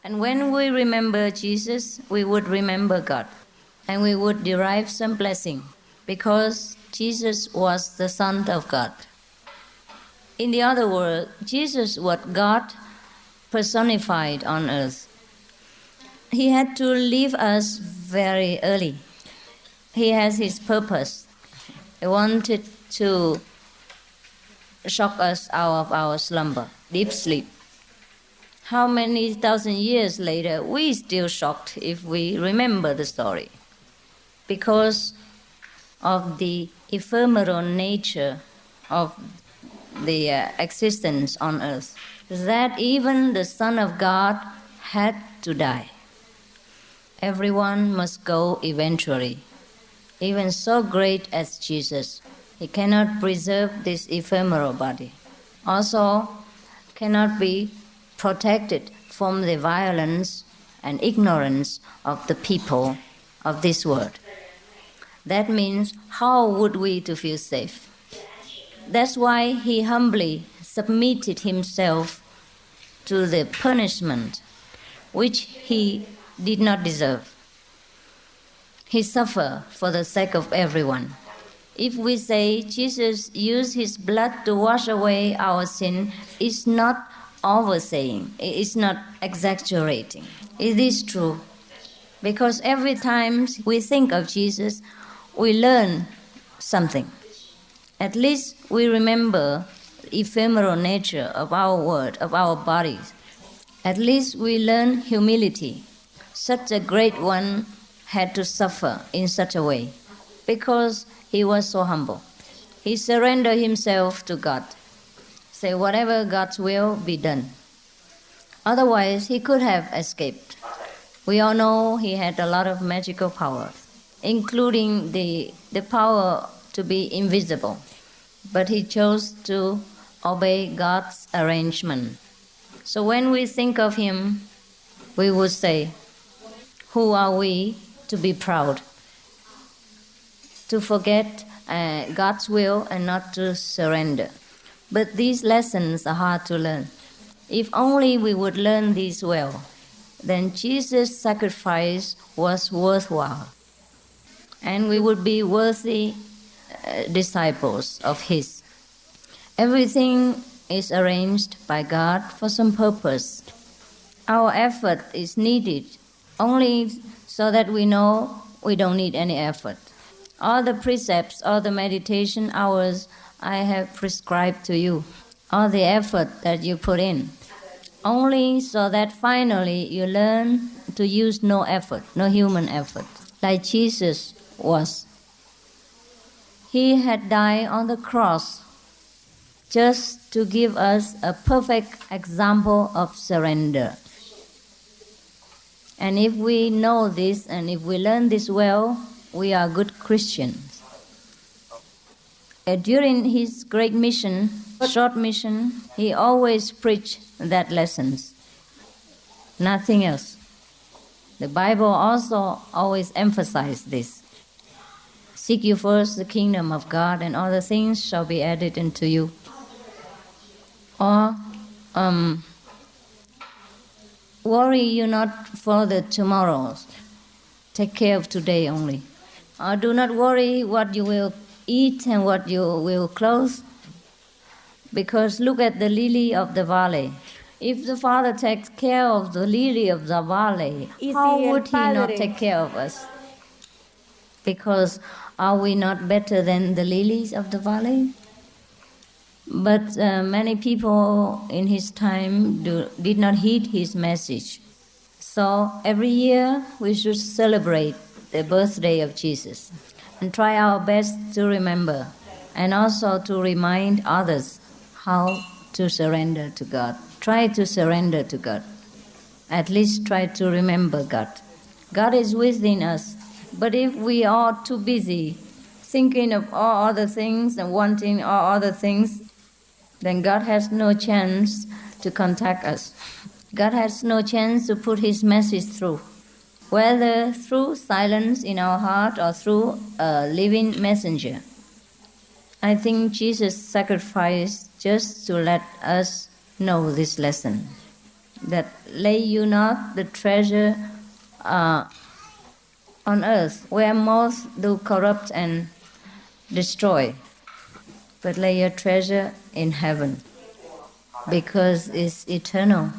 And when we remember Jesus, we would remember God. And we would derive some blessing because Jesus was the Son of God. In the other words, Jesus was God personified on earth. He had to leave us very early. He has his purpose. He wanted to shock us out of our slumber, deep sleep. How many thousand years later, we still shocked if we remember the story because of the ephemeral nature of the existence on earth, that even the Son of God had to die. Everyone must go eventually. Even so great as Jesus, he cannot preserve this ephemeral body. Also, cannot be protected from the violence and ignorance of the people of this world. That means, how would we to feel safe? That's why he humbly submitted himself to the punishment which he did not deserve. He suffered for the sake of everyone. If we say Jesus used his blood to wash away our sin, it's not oversaying, it's not exaggerating. It is true. Because every time we think of Jesus, we learn something. At least we remember the ephemeral nature of our world, of our bodies. At least we learn humility. Such a great one had to suffer in such a way because he was so humble. He surrendered himself to God. Say, whatever God's will be done. Otherwise, he could have escaped. We all know he had a lot of magical power, including the power to be invisible. But he chose to obey God's arrangement. So when we think of him, we would say, who are we to be proud? To forget God's will and not to surrender. But these lessons are hard to learn. If only we would learn these well, then Jesus' sacrifice was worthwhile. And we would be worthy disciples of his. Everything is arranged by God for some purpose. Our effort is needed only so that we know we don't need any effort. All the precepts, all the meditation hours I have prescribed to you, all the effort that you put in, only so that finally you learn to use no effort, no human effort, like Jesus was. He had died on the cross just to give us a perfect example of surrender. And if we know this and if we learn this well, we are good Christians. During his great mission, short mission, he always preached that lessons. Nothing else. The Bible also always emphasized this. Seek you first the kingdom of God, and all the things shall be added unto you. Or, worry you not for the tomorrows. Take care of today only. Or do not worry what you will eat and what you will clothe. Because look at the lily of the valley. If the Father takes care of the lily of the valley, how would he not take care of us? Because are we not better than the lilies of the valley? But many people in his time did not heed his message. So every year we should celebrate the birthday of Jesus and try our best to remember and also to remind others how to surrender to God. Try to surrender to God. At least try to remember God. God is within us. But if we are too busy thinking of all other things and wanting all other things, then God has no chance to contact us. God has no chance to put his message through, whether through silence in our heart or through a living messenger. I think Jesus sacrificed just to let us know this lesson. that lay you not the treasure on earth, where moth do corrupt and destroy, but lay your treasure in heaven, because it's eternal.